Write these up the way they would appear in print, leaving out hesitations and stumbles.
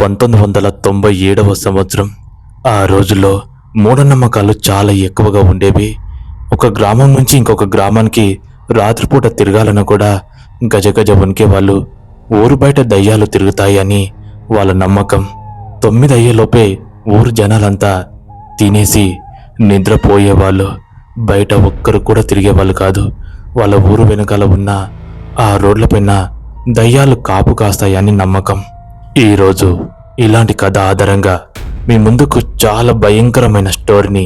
1997వ సంవత్సరం. ఆ రోజుల్లో మూఢనమ్మకాలు చాలా ఎక్కువగా ఉండేవి. ఒక గ్రామం నుంచి ఇంకొక గ్రామానికి రాత్రిపూట తిరగాలన్నా కూడా గజగజ వణికేవాళ్ళు. ఊరు బయట దయ్యాలు తిరుగుతాయి అని వాళ్ళ నమ్మకం. 9 అయ్యేలోపే ఊరు జనాలంతా తినేసి నిద్రపోయేవాళ్ళు. బయట ఒక్కరు కూడా తిరిగేవాళ్ళు కాదు. వాళ్ళ ఊరు వెనకాల ఉన్న ఆ రోడ్లపైన దయ్యాలు కాపు కాస్తాయని నమ్మకం. ఈరోజు ఇలాంటి కథ ఆధారంగా మీ ముందుకు చాలా భయంకరమైన స్టోరీని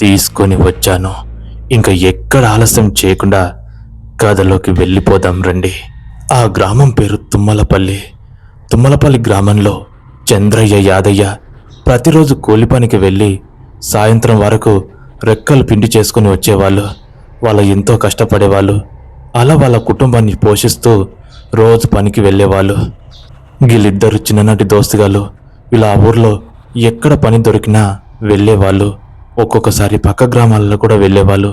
తీసుకొని వచ్చాను. ఇంకా ఎక్కడ ఆలస్యం చేయకుండా కథలోకి వెళ్ళిపోదాం రండి. ఆ గ్రామం పేరు తుమ్మలపల్లి. తుమ్మలపల్లి గ్రామంలో చంద్రయ్య, యాదయ్య ప్రతిరోజు కూలి పనికి వెళ్ళి సాయంత్రం వరకు రెక్కలు పిండి చేసుకుని వచ్చేవాళ్ళు. వాళ్ళు ఎంతో కష్టపడేవాళ్ళు. అలా వాళ్ళ కుటుంబాన్ని పోషిస్తూ రోజు పనికి వెళ్ళేవాళ్ళు. వీళ్ళిద్దరు చిన్ననాటి దోస్తుగాళ్ళు. ఇలా ఆ ఊర్లో ఎక్కడ పని దొరికినా వెళ్ళేవాళ్ళు. ఒక్కొక్కసారి పక్క గ్రామాలలో కూడా వెళ్ళేవాళ్ళు.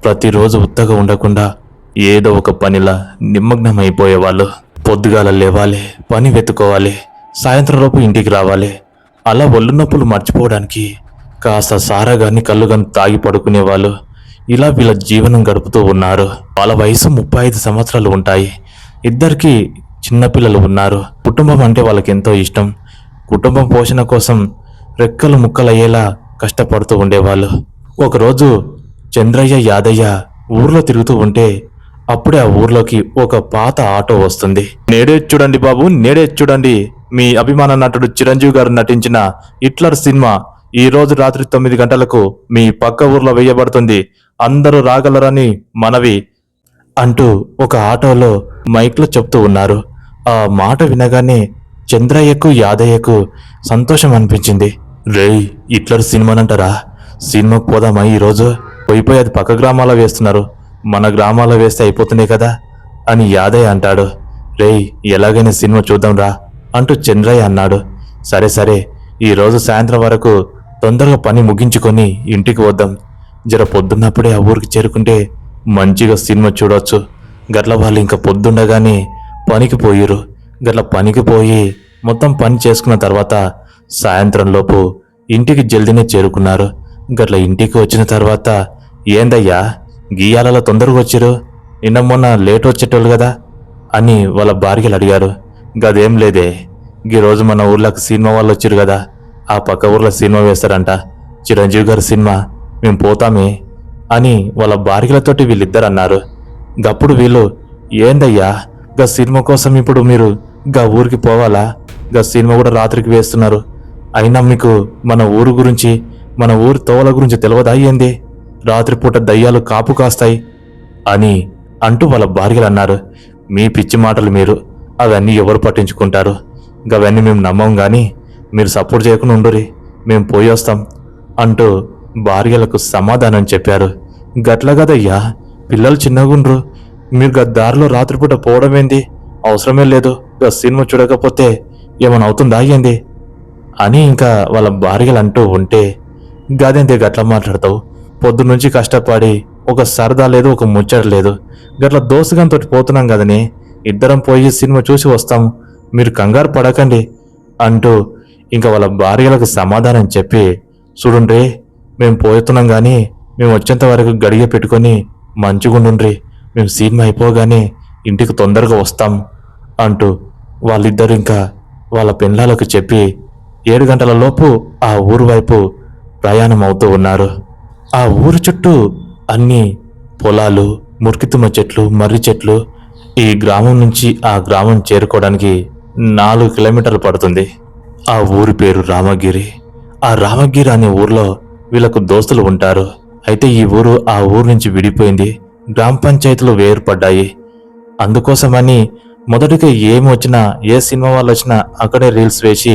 ప్రతిరోజు ఉత్తగా ఉండకుండా ఏదో ఒక పనిలా నిమగ్నమైపోయేవాళ్ళు. పొద్దుగాల లేవాలి, పని వెతుకోవాలి, సాయంత్రంలోపు ఇంటికి రావాలి. అలా ఒళ్ళు నొప్పులు మర్చిపోవడానికి కాస్త సారాగాన్ని కళ్ళుగాని తాగి పడుకునేవాళ్ళు. ఇలా వీళ్ళ జీవనం గడుపుతూ ఉన్నారు. వాళ్ళ వయసు 35 సంవత్సరాలు ఉంటాయి. ఇద్దరికి చిన్నపిల్లలు ఉన్నారు. కుటుంబం అంటే వాళ్ళకి ఎంతో ఇష్టం. కుటుంబం పోషణ కోసం రెక్కలు ముక్కలయ్యేలా కష్టపడుతూ ఉండేవాళ్ళు. ఒకరోజు చంద్రయ్య, యాదయ్య ఊర్లో తిరుగుతూ ఉంటే అప్పుడే ఆ ఊర్లోకి ఒక పాత ఆటో వస్తుంది. నేడే చూడండి బాబు, నేడే చూడండి, మీ అభిమాన నటుడు చిరంజీవి గారు నటించిన హిట్లర్ సినిమా ఈ రోజు రాత్రి 9 గంటలకు మీ పక్క ఊర్లో వేయబడుతుంది, అందరూ రాగలరని మనవి అంటూ ఒక ఆటోలో మైక్లో చెప్తూ ఉన్నారు. ఆ మాట వినగానే చంద్రయ్యకు, యాదయ్యకు సంతోషం అనిపించింది. రేయ్, హిట్లర్ సినిమానంటారా? సినిమాకు పోదామా? ఈరోజు పోయిపోయి అది పక్క గ్రామాల్లో వేస్తున్నారు, మన గ్రామాల్లో వేస్తే అయిపోతుంది కదా అని యాదయ్య అంటాడు. రేయ్, ఎలాగైనా సినిమా చూద్దాం రా అంటూ చంద్రయ్య అన్నాడు. సరే సరే, ఈరోజు సాయంత్రం వరకు తొందరగా పని ముగించుకొని ఇంటికి వద్దాం. జర పొద్దున్నప్పుడే ఆ ఊరికి చేరుకుంటే మంచిగా సినిమా చూడొచ్చు. గట్ల వాళ్ళు ఇంకా పొద్దుండగానే పనికి పోయిరు. గట్ల పనికి పోయి మొత్తం పని చేసుకున్న తర్వాత సాయంత్రంలోపు ఇంటికి జల్దీనే చేరుకున్నారు. గట్ల ఇంటికి వచ్చిన తర్వాత, ఏందయ్యా గీయాలలో తొందరగా వచ్చిరు, నిన్న మొన్న లేట్ వచ్చేటోళ్ళు కదా అని వాళ్ళ భార్యలు అడిగారు. గదేం లేదే, ఈరోజు మన ఊర్లోకి సినిమా వాళ్ళు వచ్చిరు కదా, ఆ పక్క ఊర్లో సినిమా వేస్తారంట, చిరంజీవి గారి సినిమా, మేము పోతామే అని వాళ్ళ భార్యలతోటి వీళ్ళిద్దరు అన్నారు. గప్పుడు వీళ్ళు, ఏందయ్యా గా సినిమా కోసం ఇప్పుడు మీరు గా ఊరికి పోవాలా? గా సినిమా కూడా రాత్రికి వేస్తున్నారు, అయినా మీకు మన ఊరు గురించి, మన ఊరి తోవల గురించి తెలియదా ఏంది? రాత్రిపూట దయ్యాలు కాపు కాస్తాయి అని అంటూ వాళ్ళ భార్యలు అన్నారు. మీ పిచ్చి మాటలు మీరు, అవన్నీ ఎవరు పట్టించుకుంటారు? అవన్నీ మేము నమ్మం గాని మీరు సపోర్ట్ చేయకుండా ఉండురి, మేము పోయి వస్తాం అంటూ భార్యలకు సమాధానం చెప్పారు. గట్ల కదయ్యా, పిల్లలు చిన్నగుండ్రు, మీరు గద్దారిలో రాత్రిపూట పోవడం ఏంది? అవసరమే లేదు, గా సినిమా చూడకపోతే ఏమైనా అవుతుందా ఏంది అని ఇంకా వాళ్ళ భార్యలు అంటూ ఉంటే, గదేంతే గట్ల మాట్లాడతావు? పొద్దున్నుంచి కష్టపడి ఒక సరదా లేదు, ఒక ముచ్చట లేదు, గట్ల దోస్తుగాంతో పోతున్నాం కదని ఇద్దరం పోయి సినిమా చూసి వస్తాం, మీరు కంగారు పడకండి అంటూ ఇంకా వాళ్ళ భార్యలకు సమాధానం చెప్పి, చూడుండ్రి మేము పోతున్నాం కానీ మేము వచ్చేంత వరకు గడియ పెట్టుకొని మంచిగుండుండ్రి, మేము సినిమా అయిపోగానే ఇంటికి తొందరగా వస్తాం అంటూ వాళ్ళిద్దరు ఇంకా వాళ్ళ పెళ్ళాలకు చెప్పి 7 గంటల లోపు ఆ ఊరు వైపు ప్రయాణం అవుతూ ఉన్నారు. ఆ ఊరు చుట్టూ అన్ని పొలాలు, మురికితుమ్మ చెట్లు, మర్రి చెట్లు. ఈ గ్రామం నుంచి ఆ గ్రామం చేరుకోవడానికి 4 కిలోమీటర్లు పడుతుంది. ఆ ఊరి పేరు రామగిరి. ఆ రామగిరి అనే ఊర్లో వీళ్ళకు దోస్తులు ఉంటారు. అయితే ఈ ఊరు ఆ ఊరు నుంచి విడిపోయింది, గ్రామ పంచాయతీలు వేరుపడ్డాయి. అందుకోసమని మొదటిగా ఏమి వచ్చినా, ఏ సినిమా వాళ్ళు వచ్చినా అక్కడే రీల్స్ వేసి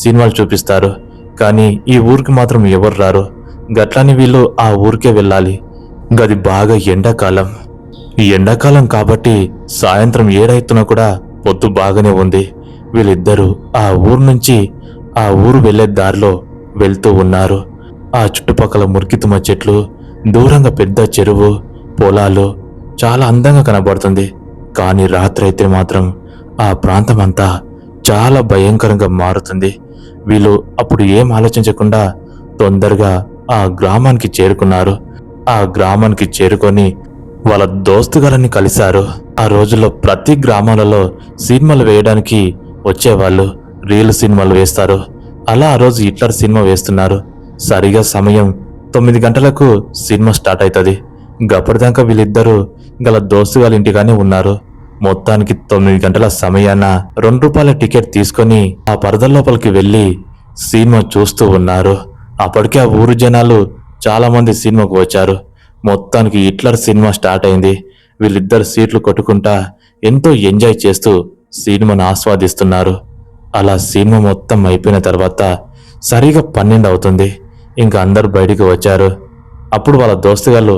సినిమాలు చూపిస్తారు. కానీ ఈ ఊరికి మాత్రం ఎవరు రారు. గట్లని వీళ్ళు ఆ ఊరికే వెళ్ళాలి. గది బాగా ఎండాకాలం. ఈ ఎండాకాలం కాబట్టి సాయంత్రం 7 అవుతున్నా కూడా పొద్దు బాగానే ఉంది. వీళ్ళిద్దరూ ఆ ఊరు నుంచి ఆ ఊరు వెళ్లే దారిలో వెళ్తూ ఉన్నారు. ఆ చుట్టుపక్కల మురికితుమ్మ చెట్లు, దూరంగా పెద్ద చెరువు, పొలాలు చాలా అందంగా కనబడుతుంది. కానీ రాత్రి అయితే మాత్రం ఆ ప్రాంతం అంతా చాలా భయంకరంగా మారుతుంది. వీళ్ళు అప్పుడు ఏం ఆలోచించకుండా తొందరగా ఆ గ్రామానికి చేరుకున్నారు. ఆ గ్రామానికి చేరుకొని వాళ్ళ దోస్తుగాలని కలిశారు. ఆ రోజుల్లో ప్రతి గ్రామాలలో సినిమాలు వేయడానికి వచ్చేవాళ్ళు. రీల్ సినిమాలు వేస్తారు. అలా ఆ రోజు హిట్లర్ సినిమా వేస్తున్నారు. సరిగా సమయం 9 గంటలకు సినిమా స్టార్ట్ అవుతుంది. గప్పటిదాకా వీళ్ళిద్దరూ గల దోస్తుగాల ఇంటిగానే ఉన్నారు. మొత్తానికి 9 గంటల సమయాన ₹2 టికెట్ తీసుకొని ఆ పరద లోపలికి వెళ్ళి సినిమా చూస్తూ ఉన్నారు. అప్పటికే ఆ ఊరు జనాలు చాలా మంది సినిమాకు వచ్చారు. మొత్తానికి హిట్లర్ సినిమా స్టార్ట్ అయింది. వీళ్ళిద్దరు సీట్లు కొట్టుకుంటా ఎంతో ఎంజాయ్ చేస్తూ సినిమాను ఆస్వాదిస్తున్నారు. అలా సినిమా మొత్తం అయిపోయిన తర్వాత సరిగా 12 అవుతుంది. ఇంకా అందరు బయటికి వచ్చారు. అప్పుడు వాళ్ళ దోస్తుగాళ్ళు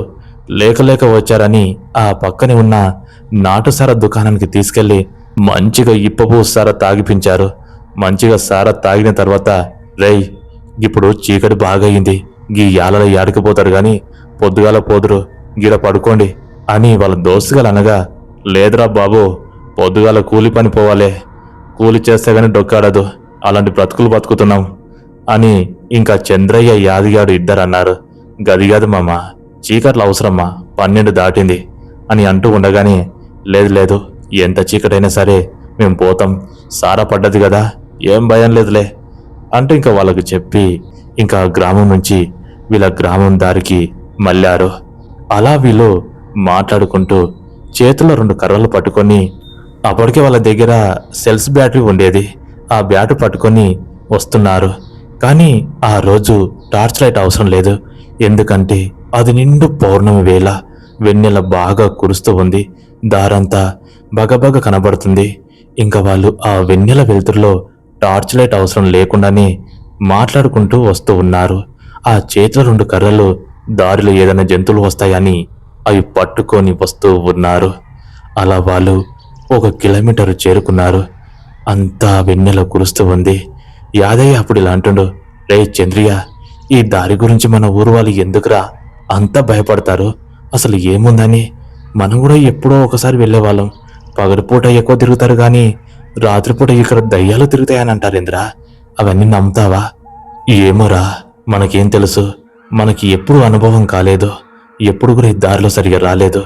లేక వచ్చారని ఆ పక్కనే ఉన్న నాటుసార దుకాణానికి తీసుకెళ్లి మంచిగా ఇప్పపు సార తాగిపించారు. మంచిగా సార తాగిన తర్వాత, రేయ్ ఇప్పుడు చీకటి బాగయింది, గీ యాలలో యాడికిపోతారు గాని పొద్దుగాల పోదురు, గీడ పడుకోండి అని వాళ్ళ దోస్తుగాలు అనగా, లేదురా బాబు, పొద్దుగాల కూలి పని పోవాలే, కూలి చేస్తే గాని డొక్కాడదు, అలాంటి బ్రతుకులు బతుకుతున్నాం అని ఇంకా చంద్రయ్య యాదిగాడు ఇద్దరు అన్నారు. గదిగాదు మామ, చీకట్లు అవసరమ్మా, 12 దాటింది అని అంటూ ఉండగానే, లేదు ఎంత చీకటైనా సరే మేం పోతాం, సారా పడ్డది కదా, ఏం భయం లేదులే అంటూ ఇంకా వాళ్ళకు చెప్పి ఇంకా గ్రామం నుంచి వీళ్ళ గ్రామం దారికి మళ్ళారు. అలా వీళ్ళు మాట్లాడుకుంటూ చేతిలో 2 కర్రలు పట్టుకొని, అప్పటికే వాళ్ళ దగ్గర సెల్స్ బ్యాటరీ ఉండేది, ఆ బ్యాటరీ పట్టుకొని వస్తున్నారు. కానీ ఆ రోజు టార్చ్ లైట్ అవసరం లేదు. ఎందుకంటే అది నిండు పౌర్ణమి వేళ, వెన్నెల బాగా కురుస్తూ ఉంది. దారంతా బగబగ కనబడుతుంది. ఇంకా వాళ్ళు ఆ వెన్నెల వెలుతురులో టార్చ్ లైట్ అవసరం లేకుండానే మాట్లాడుకుంటూ వస్తూ ఉన్నారు. ఆ చేతిలో 2 కర్రలు దారిలో ఏదైనా జంతువులు వస్తాయని అవి పట్టుకొని వస్తూ ఉన్నారు. అలా వాళ్ళు 1 కిలోమీటర్ చేరుకున్నారు. అంతా వెన్నెల కురుస్తూ ఉంది. యాదయ్య అప్పుడు ఇలా అంటుండు, రే చంద్రియ, ఈ దారి గురించి మన ఊరు వాళ్ళు ఎందుకురా అంతా భయపడతారు? అసలు ఏముందని? మనం కూడా ఎప్పుడో ఒకసారి వెళ్ళేవాళ్ళం. పగటిపూట ఎక్కువ తిరుగుతారు కానీ రాత్రిపూట ఇక్కడ దయ్యాలు తిరుగుతాయని అంటారేంద్రా, అవన్నీ నమ్ముతావా? ఏమోరా, మనకేం తెలుసు, మనకి ఎప్పుడు అనుభవం కాలేదు, ఎప్పుడు కూడా ఈ దారిలో సరిగా రాలేదు.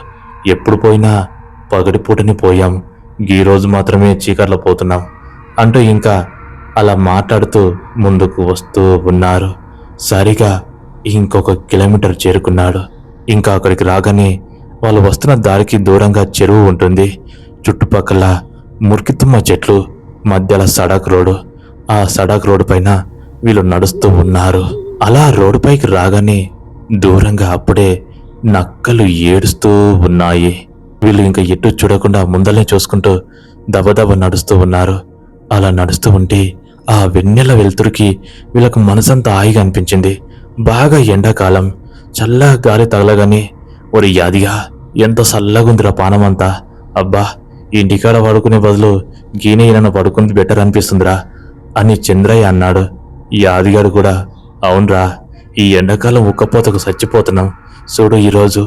ఎప్పుడు పోయినా పగటిపూటని పోయాం, ఈ రోజు మాత్రమే చీకట్లో పోతున్నాం అంటూ ఇంకా అలా మాట్లాడుతూ ముందుకు వస్తూ ఉన్నారు. సరిగా ఇంకొక కిలోమీటర్ చేరుకున్నాడు. ఇంకా అక్కడికి రాగానే వాళ్ళు వస్తున్న దారికి దూరంగా చెరువు ఉంటుంది. చుట్టుపక్కల మురికితుమ్మ చెట్లు, మధ్యలో సడక్ రోడ్డు. ఆ సడక్ రోడ్డు పైన వీళ్ళు నడుస్తూ ఉన్నారు. అలా రోడ్డుపైకి రాగానే దూరంగా అప్పుడే నక్కలు ఏడుస్తూ ఉన్నాయి. వీళ్ళు ఇంకా ఎటు చూడకుండా ముందలనే చూసుకుంటూ దబదబ నడుస్తూ ఉన్నారు. అలా నడుస్తూ ఉంటే ఆ వెన్నెల వెలుతురికి వీళ్ళకు మనసంతా హాయిగా అనిపించింది. బాగా ఎండాకాలం, చల్లగా గాలి తగలగానే, ఒరి యాదిగా ఎంత చల్లగుందిరా పానమంతా, అబ్బా ఇంటికాడ పడుకునే బదులు గీనే ఈయన పడుకుంది బెటర్ అనిపిస్తుందిరా అని చంద్రయ్య అన్నాడు. యాదిగాడు కూడా, అవునరా, ఈ ఎండాకాలం ఉక్కపోతకు చచ్చిపోతున్నాం, చూడు ఈరోజు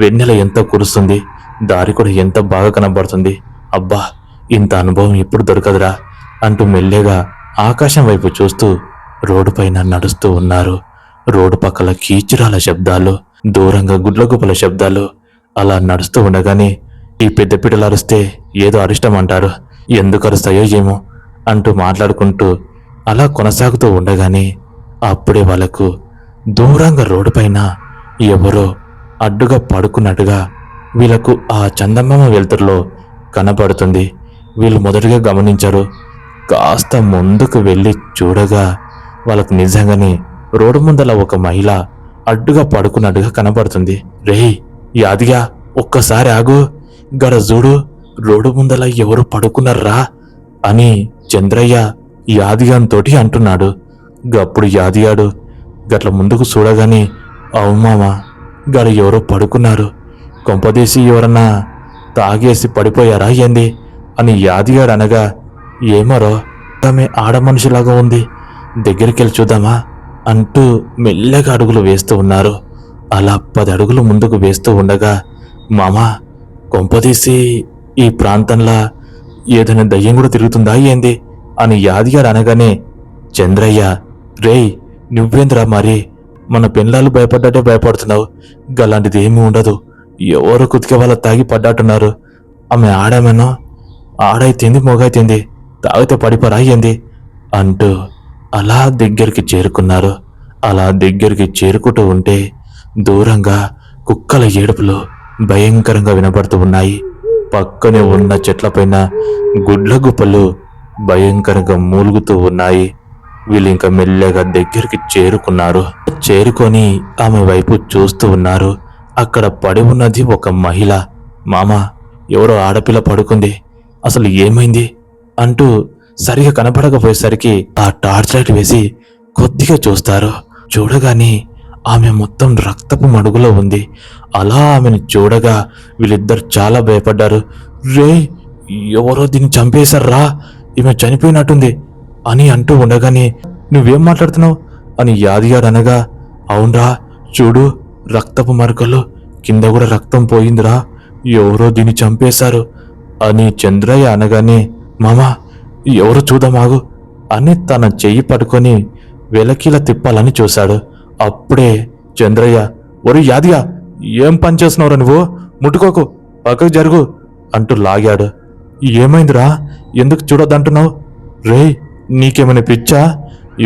వెన్నెల ఎంత కురుస్తుంది, దారి కూడా ఎంత బాగా కనబడుతుంది, అబ్బా ఇంత అనుభవం ఎప్పుడు దొరకదురా అంటూ మెల్లగా ఆకాశం వైపు చూస్తూ రోడ్డు పైన నడుస్తూ ఉన్నారు. రోడ్డు పక్కల కీచురాల శబ్దాలు, దూరంగా గుడ్లగుప్పల శబ్దాలు. అలా నడుస్తూ ఉండగానే ఈ పెద్ద పిట్టలు అరిస్తే ఏదో అరిష్టం అంటారు, ఎందుకు అరుస్తాయో ఏమో అంటూ మాట్లాడుకుంటూ అలా కొనసాగుతూ ఉండగానే అప్పుడే వాళ్ళకు దూరంగా రోడ్డు పైన ఎవరో అడ్డుగా పడుకున్నట్టుగా వీళ్ళకు ఆ చందమామ వెలుతురులో కనబడుతుంది. వీళ్ళు మొదటిగా గమనించారు. కాస్త ముందుకు వెళ్ళి చూడగా వాళ్ళకు నిజంగానే రోడ్డు ముందల ఒక మహిళ అడ్డుగా పడుకున్నట్టుగా కనబడుతుంది. రేయ్ యాదిగా, ఒక్కసారి ఆగు, గడ చూడు, రోడ్డు ముందల ఎవరు పడుకున్నారా అని చంద్రయ్య యాదిగాంతోటి అంటున్నాడు. గప్పుడు యాదిగాడు గట్ల ముందుకు చూడగానే, అవుమామా, గడ ఎవరో పడుకున్నారు, కొంపదీసి ఎవరన్నా తాగేసి పడిపోయారా ఏంది అని యాదిగాడు అనగా, ఏమరో ఆమె ఆడ మనిషిలాగా ఉంది, దగ్గరికెళ్ళి చూద్దామా అంటూ మెల్లగా అడుగులు వేస్తూ ఉన్నారు. అలా 10 అడుగులు ముందుకు వేస్తూ ఉండగా, మామా కొంపదీసి ఈ ప్రాంతంలో ఏదైనా దయ్యం కూడా తిరుగుతుందా ఏంది అని యాదిగాడు అనగానే చంద్రయ్య, రేయ్ నువ్వేంద్రా మరి మన పెళ్ళాలు భయపడ్డట్టే భయపడుతున్నావు, గలాంటిది ఏమీ ఉండదు, ఎవరో కుతికే వాళ్ళ తాగి పడ్డట్టున్నారు, ఆమె ఆడామేనో ఆడైతేంది మొగైతేంది తాగితే పడిపరా అయ్యింది అంటూ అలా దగ్గరికి చేరుకున్నారు. అలా దగ్గరికి చేరుకుంటూ ఉంటే దూరంగా కుక్కల ఏడుపులు భయంకరంగా వినపడుతూ ఉన్నాయి. పక్కనే ఉన్న చెట్లపైన గుడ్ల గుప్పలు భయంకరంగా మూలుగుతూ ఉన్నాయి. వీళ్ళు ఇంకా మెల్లగా దగ్గరికి చేరుకున్నారు. చేరుకొని ఆమె వైపు చూస్తూ ఉన్నారు. అక్కడ పడి ఉన్నది ఒక మహిళ. మామ, ఎవరో ఆడపిల్ల పడుకుంది, అసలు ఏమైంది అంటూ సరిగా కనపడకపోయేసరికి ఆ టార్చ్ లైట్ వేసి కొద్దిగా చూస్తారు. చూడగానే ఆమె మొత్తం రక్తపు మడుగులో ఉంది. అలా ఆమెను చూడగా వీళ్ళిద్దరు చాలా భయపడ్డారు. రే, ఎవరో దీన్ని చంపేశారా, ఈమె చనిపోయినట్టుంది అని అంటూ ఉండగానే నువ్వేం మాట్లాడుతున్నావు అని యాదిగాడు అనగా, అవునరా చూడు, రక్తపు మరకలు, కింద కూడా రక్తం పోయిందిరా, ఎవరో దీన్ని చంపేశారు అని చంద్రయ్య అనగానే, మామా ఎవరు చూద్దామాగు అని తన చెయ్యి పట్టుకొని వెలకిలా తిప్పాలని చూశాడు. అప్పుడే చంద్రయ్య, ఒరు యాదిగా, ఏం పని చేస్తున్నావురా నువ్వు, ముట్టుకోకు, పక్కకు జరుగు అంటూ లాగాడు. ఏమైందిరా, ఎందుకు చూడొద్దంటున్నావు? రే, నీకేమైనా పిచ్చా?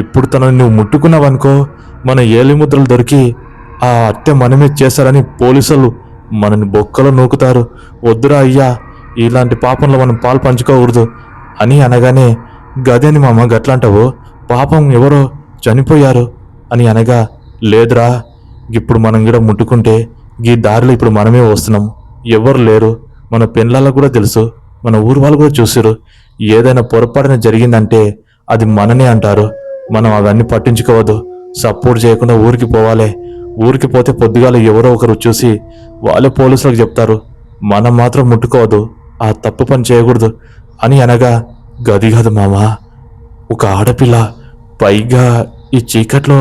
ఇప్పుడు తనని నువ్వు ముట్టుకున్నావనుకో మన ఏలిముద్రలు దొరికి ఆ హత్య మనమే చేశారని పోలీసులు మనని బొక్కలో నూకుతారు. వద్దురా అయ్యా, ఇలాంటి పాపంలో మనం పాలు పంచుకోకూడదు అని అనగానే, గదేంది మామ గట్లంటావు, పాపం ఎవరో చనిపోయారు అని అనగా, లేదురా, ఇప్పుడు మనం కూడా ముట్టుకుంటే ఈ దారిలో ఇప్పుడు మనమే వస్తున్నాం, ఎవరు లేరు, మన పెళ్ళాలకు కూడా తెలుసు, మన ఊరు వాళ్ళు కూడా చూసారు, ఏదైనా పొరపాటున జరిగిందంటే అది మననే అంటారు, మనం అవన్నీ పట్టించుకోవద్దు, సపోర్ట్ చేయకుండా ఊరికి పోవాలి, ఊరికి పోతే పొద్దుగాల ఎవరో ఒకరు చూసి వాళ్ళే పోలీసులకు చెప్తారు, మనం మాత్రం ముట్టుకోవద్దు, ఆ తప్పు పని చేయకూడదు అని అనగా, గది కాదు మామా, ఒక ఆడపిల్ల, పైగా ఈ చీకట్లో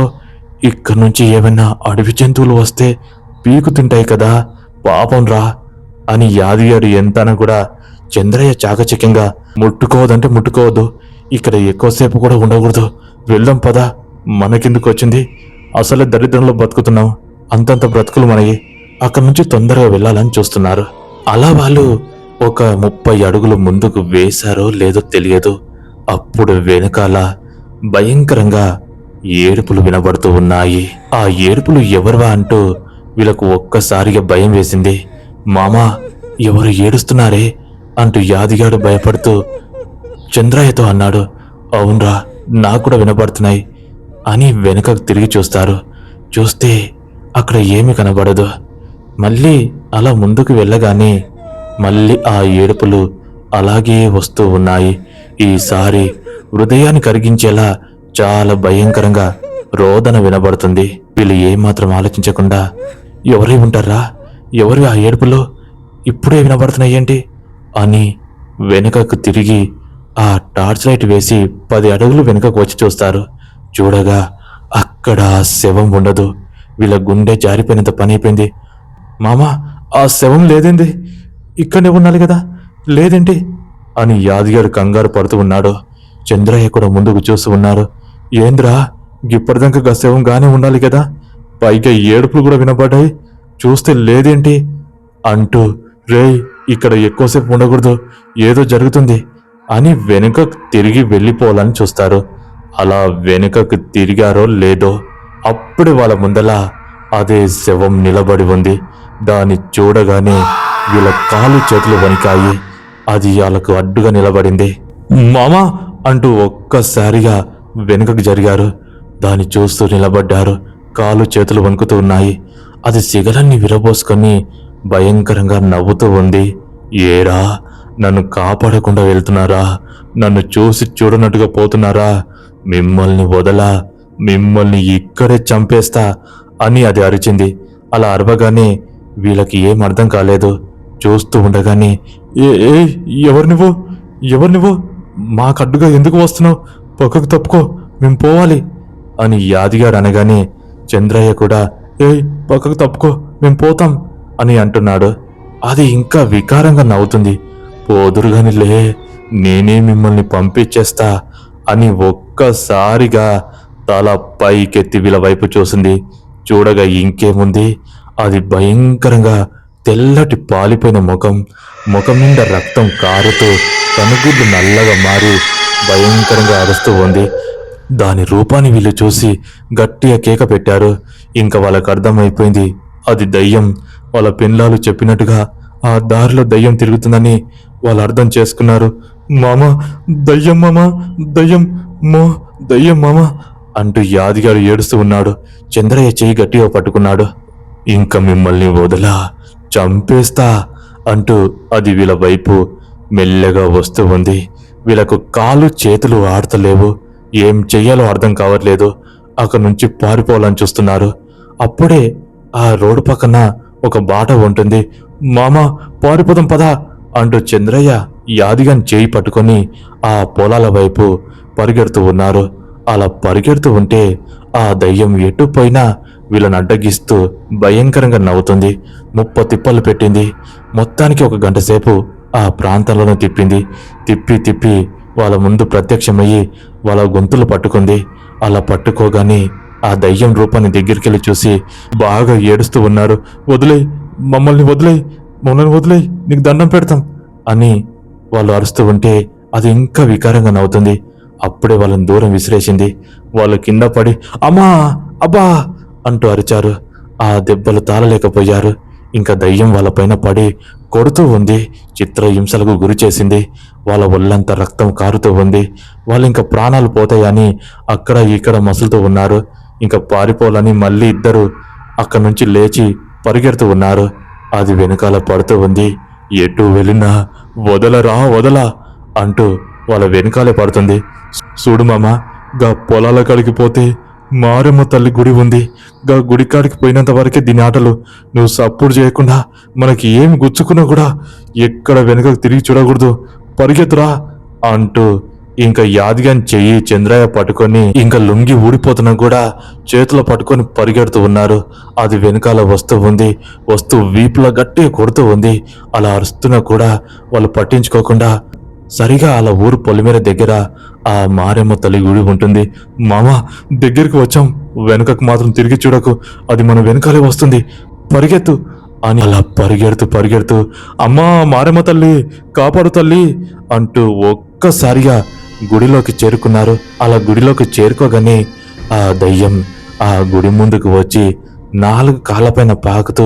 ఇక్కడి నుంచి ఏమైనా అడవి జంతువులు వస్తే పీకు తింటాయి కదా, పాపం రా అని యాదిగాడు ఎంతన కూడా చంద్రయ్య చాకచక్యంగా, ముట్టుకోవద్దంటే ముట్టుకోవద్దు, ఇక్కడ ఎక్కువసేపు కూడా ఉండకూడదు, వెళ్దాం పదా, మనకెందుకు వచ్చింది, అసలే దరిద్రంలో బతుకుతున్నాం, అంతంత బ్రతుకులు మనకి, అక్కడి నుంచి తొందరగా వెళ్ళాలని చూస్తున్నారు. అలా వాళ్ళు ఒక 30 అడుగులు ముందుకు వేశారో లేదో తెలియదు. అప్పుడు వెనకాల భయంకరంగా ఏడుపులు వినబడుతూ ఉన్నాయి. ఆ ఏడుపులు ఎవరివా అంటూ వీళ్ళకు ఒక్కసారిగా భయం వేసింది. మామా, ఎవరు ఏడుస్తున్నారే అంటూ యాదిగాడు భయపడుతూ చంద్రయ్యతో అన్నాడు. అవునరా, నాకు కూడా వినపడుతున్నాయి అని వెనుకకు తిరిగి చూస్తారు. చూస్తే అక్కడ ఏమీ కనబడదు. మళ్ళీ అలా ముందుకు వెళ్ళగానే మళ్ళీ ఆ ఏడుపులు అలాగే వస్తూ ఉన్నాయి. ఈసారి హృదయాన్ని కరిగించేలా చాలా భయంకరంగా రోదన వినబడుతుంది. వీళ్ళు ఏమాత్రం ఆలోచించకుండా, ఎవరై ఉంటారా, ఎవరు ఆ ఏడుపులో ఇప్పుడే వినబడుతున్నాయి ఏంటి అని వెనుకకు తిరిగి ఆ టార్చ్ లైట్ వేసి 10 అడుగులు వెనుకకు వచ్చి చూస్తారు. చూడగా అక్కడ శవం ఉండదు. వీళ్ళ గుండె జారిపోయినంత పని అయిపోయింది. మామా, ఆ శవం లేదేంది, ఇక్కడనే ఉండాలి కదా, లేదేంటి అని యాదిగాడు కంగారు పడుతూ ఉన్నాడు. చంద్రయ్య కూడా ముందుకు చూస్తూ ఉన్నారు. ఏంద్రా, ఇప్పటిదాకా శవం గానే ఉండాలి కదా, పైగా ఏడుపులు కూడా వినపడ్డాయి, చూస్తే లేదేంటి అంటూ, రేయ్ ఇక్కడ ఎక్కువసేపు ఉండకూడదు, ఏదో జరుగుతుంది అని వెనుకకు తిరిగి వెళ్ళిపోవాలని చూస్తారు. అలా వెనుకకు తిరిగారో లేదో అప్పుడు వాళ్ళ ముందల అదే శవం నిలబడి ఉంది. దాన్ని చూడగానే వీళ్ళ కాలు చేతులు వణికాయి. అది వాళ్ళకు అడ్డుగా నిలబడింది. మామా అంటూ ఒక్కసారిగా వెనుకకు జరిగారు. దాన్ని చూస్తూ నిలబడ్డారు. కాలు చేతులు వణుకుతూ ఉన్నాయి. అది సిగలన్నీ విరబోసుకొని భయంకరంగా నవ్వుతూ ఉంది. ఏరా, నన్ను కాపాడకుండా వెళ్తున్నారా, నన్ను చూసి చూడనట్టుగా పోతున్నారా, మిమ్మల్ని వదలా, మిమ్మల్ని ఇక్కడే చంపేస్తా అని అది అరిచింది. అలా అరవగానే వీళ్ళకి ఏం అర్థం కాలేదు. చూస్తూ ఉండగానే, ఏ ఎవరు నువ్వు, ఎవరు నువ్వు, మాకడ్డుగా ఎందుకు వస్తున్నావు, పక్కకు తప్పుకో, మేము పోవాలి అని యాదిగాడు అనగానే చంద్రయ్య కూడా, పక్కకు తప్పుకో, మేము పోతాం అని అంటున్నాడు. అది ఇంకా వికారంగా నవ్వుతుంది. పోదురుగాని లే, నేనే మిమ్మల్ని పంపించేస్తా అని ఒక్కసారిగా తల పైకెత్తి వీళ్ళ వైపు చూసింది. చూడగా ఇంకేముంది, అది భయంకరంగా తెల్లటి పాలిపోయిన ముఖం నిండా రక్తం కారుతూ కనుగుడ్లు నల్లగా మారి భయంకరంగా అరుస్తూ ఉంది. దాని రూపాన్ని వీళ్ళు చూసి గట్టిగా కేక పెట్టారు. ఇంకా వాళ్ళకు అర్థమైపోయింది అది దయ్యం. వాళ్ళ పిల్లలు చెప్పినట్టుగా ఆ దారిలో దయ్యం తిరుగుతుందని వాళ్ళు అర్థం చేసుకున్నారు. మామ, దయ్యం మామ, దయ్యం మో, దయ్యం మామ అంటూ యాదిగారు ఏడుస్తూ ఉన్నాడు. చంద్రయ్య చెయ్యి గట్టిగా పట్టుకున్నాడు. ఇంకా మిమ్మల్ని వదలా, చంపేస్తా అంటూ అది వీళ్ళ వైపు మెల్లగా వస్తూ ఉంది. వీళ్ళకు కాళ్ళు చేతులు ఆడతలేవు. ఏం చెయ్యాలో అర్థం కావట్లేదు. అక్కడి నుంచి పారిపోవాలని చూస్తున్నారు. అప్పుడే ఆ రోడ్డు పక్కన ఒక బాట ఉంటుంది. మామ, పారిపోదాం పదా అంటూ చంద్రయ్య యాదిగాని చేయి పట్టుకొని ఆ పొలాల వైపు పరిగెడుతూ ఉన్నారు. అలా పరిగెడుతూ ఉంటే ఆ దయ్యం ఎటుపోయినా వీళ్ళని అడ్డగిస్తూ భయంకరంగా నవ్వుతుంది. 30 తిప్పలు పెట్టింది. మొత్తానికి 1 గంట సేపు ఆ ప్రాంతంలోనే తిప్పి వాళ్ళ ముందు ప్రత్యక్షమయ్యి వాళ్ళ గొంతులు పట్టుకుంది. అలా పట్టుకోగానే ఆ దయ్యం రూపాన్ని దగ్గరికెళ్ళి చూసి బాగా ఏడుస్తూ ఉన్నారు. వదిలేయ్, మమ్మల్ని వదిలేయ్, నీకు దండం పెడతాం అని వాళ్ళు అరుస్తూ ఉంటే అది ఇంకా వికారంగా నవ్వుతుంది. అప్పుడే వాళ్ళని దూరం విసిరేసింది. వాళ్ళు కింద పడి అమ్మా, అబ్బా అంటూ అరిచారు. ఆ దెబ్బలు తాళలేకపోయారు. ఇంకా దయ్యం వాళ్ళపైన పడి కొడుతూ ఉంది. చిత్రహింసలకు గురి చేసింది. వాళ్ళ ఒళ్ళంతా రక్తం కారుతూ ఉంది. వాళ్ళు ఇంకా ప్రాణాలు పోతాయని అక్కడ ఇక్కడ మసులుతూ ఉన్నారు. ఇంకా పారిపోవాలని మళ్ళీ ఇద్దరు అక్కడి నుంచి లేచి పరిగెడుతూ ఉన్నారు. అది వెనకాల పడుతూ ఉంది. ఎటు వెళ్ళినా వదలా అంటూ వాళ్ళ వెనకాలే పడుతుంది. చూడు మామ, గా పొలాల కాడికి పోతే మారమ్మ తల్లి గుడి ఉంది. గా గుడి కాడికి పోయినంత వరకే దీని ఆటలు. నువ్వు సపోర్ట్ చేయకుండా మనకి ఏమి గుచ్చుకున్నా కూడా ఎక్కడ వెనకకు తిరిగి చూడకూడదు, పరిగెత్తురా అంటూ ఇంకా యాదిగాని చెయ్యి చంద్రయ్య పట్టుకొని ఇంకా లుంగి ఊడిపోతున్నా కూడా చేతిలో పట్టుకొని పరిగెడుతూ ఉన్నారు. అది వెనకాల వస్తూ వీపులో గట్టిగా కొడుతూ ఉంది. అలా అరుస్తున్నా కూడా వాళ్ళు పట్టించుకోకుండా సరిగా అలా ఊరు పొలిమేర దగ్గర ఆ మారెమ్మ తల్లి గుడి ఉంటుంది. మామ, దగ్గరికి వచ్చాం, వెనుకకు మాత్రం తిరిగి చూడకు, అది మన వెనకాలే వస్తుంది, పరిగెత్తు అని అలా పరిగెడుతూ అమ్మా మారెమ్మ తల్లి, కాపాడు తల్లి అంటూ ఒక్కసారిగా గుడిలోకి చేరుకున్నారు. అలా గుడిలోకి చేరుకోగానే ఆ దయ్యం ఆ గుడి ముందుకు వచ్చి 4 కాళ్ళపైన పాకుతూ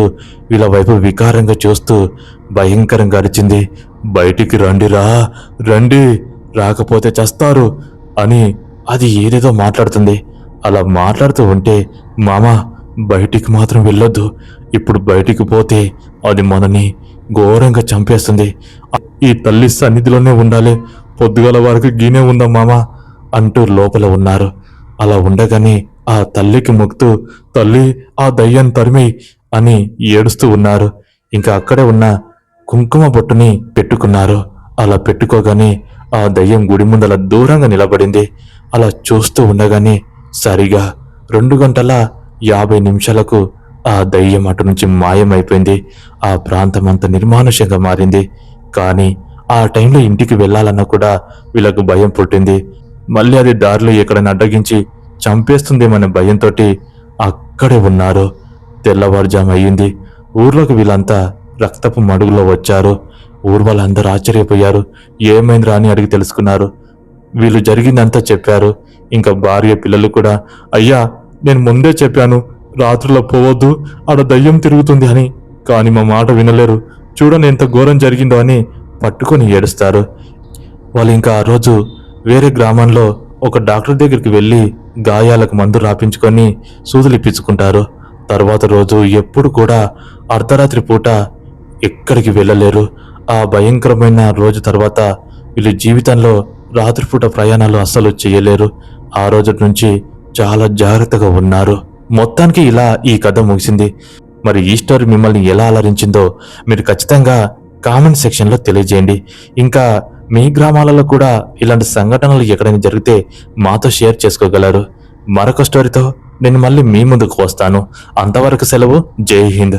వీళ్ళ వైపు వికారంగా చూస్తూ భయంకరంగా అరిచింది. బయటికి రండి, రాకపోతే చస్తారు అని అది ఏదేదో మాట్లాడుతుంది. అలా మాట్లాడుతూ ఉంటే మామ, బయటికి మాత్రం వెళ్ళొద్దు, ఇప్పుడు బయటికి పోతే అది మనని ఘోరంగా చంపేస్తుంది. ఈ తల్లి సన్నిధిలోనే ఉండాలి, పొద్దుగల వరకు గీనే ఉందాం మామ అంటూ లోపల ఉన్నారు. అలా ఉండగానే ఆ తల్లికి మొక్కుతూ తల్లి, ఆ దయ్యాన్ని తరిమి అని ఏడుస్తూ ఉన్నారు. ఇంకా అక్కడే ఉన్న కుంకుమ బొట్టుని పెట్టుకున్నారు. అలా పెట్టుకోగానే ఆ దయ్యం గుడి ముందల దూరంగా నిలబడింది. అలా చూస్తూ ఉండగానే సరిగా 2 గంటల 50 నిమిషాలకు ఆ దయ్యం అటు నుంచి మాయమైపోయింది. ఆ ప్రాంతం అంతా నిర్మానుష్యంగా మారింది. కానీ ఆ టైంలో ఇంటికి వెళ్ళాలన్నా కూడా వీళ్ళకు భయం పుట్టింది. మళ్ళీ అది దారిలో ఎక్కడైనా అడ్డగించి చంపేస్తుందేమనే భయంతో అక్కడే ఉన్నారు. తెల్లవారుజాము అయ్యింది. ఊర్లోకి వీళ్ళంతా రక్తపు మడుగులో వచ్చారు. ఊరు వాళ్ళందరూ ఆశ్చర్యపోయారు. ఏమైందిరా అని అడిగి తెలుసుకున్నారు. వీళ్ళు జరిగిందంతా చెప్పారు. ఇంకా భార్య పిల్లలు కూడా, అయ్యా, నేను ముందే చెప్పాను రాత్రిలో పోవద్దు, ఆడ దయ్యం తిరుగుతుంది అని, కానీ మా మాట వినలేరు, చూడని ఎంత ఘోరం జరిగిందో అని పట్టుకొని ఏడుస్తారు. వాళ్ళు ఇంకా ఆ రోజు వేరే గ్రామంలో ఒక డాక్టర్ దగ్గరికి వెళ్ళి గాయాలకు మందు రాపించుకొని సూదులు ఇప్పించుకుంటారు. తర్వాత రోజు ఎప్పుడు కూడా అర్ధరాత్రి పూట ఎక్కడికి వెళ్ళలేరు. ఆ భయంకరమైన రోజు తర్వాత వీళ్ళు జీవితంలో రాత్రిపూట ప్రయాణాలు అస్సలు చేయలేరు. ఆ రోజు నుంచి చాలా జాగ్రత్తగా ఉన్నారు. మొత్తానికి ఇలా ఈ కథ ముగిసింది. మరి ఈ స్టోరీ మిమ్మల్ని ఎలా అలరించిందో మీరు ఖచ్చితంగా కామెంట్ సెక్షన్లో తెలియజేయండి. ఇంకా మీ గ్రామాలలో కూడా ఇలాంటి సంఘటనలు ఎక్కడైనా జరిగితే మాతో షేర్ చేసుకోగలరు. మరొక స్టోరీతో నేను మళ్ళీ మీ ముందుకు వస్తాను. అంతవరకు సెలవు. జై హింద్.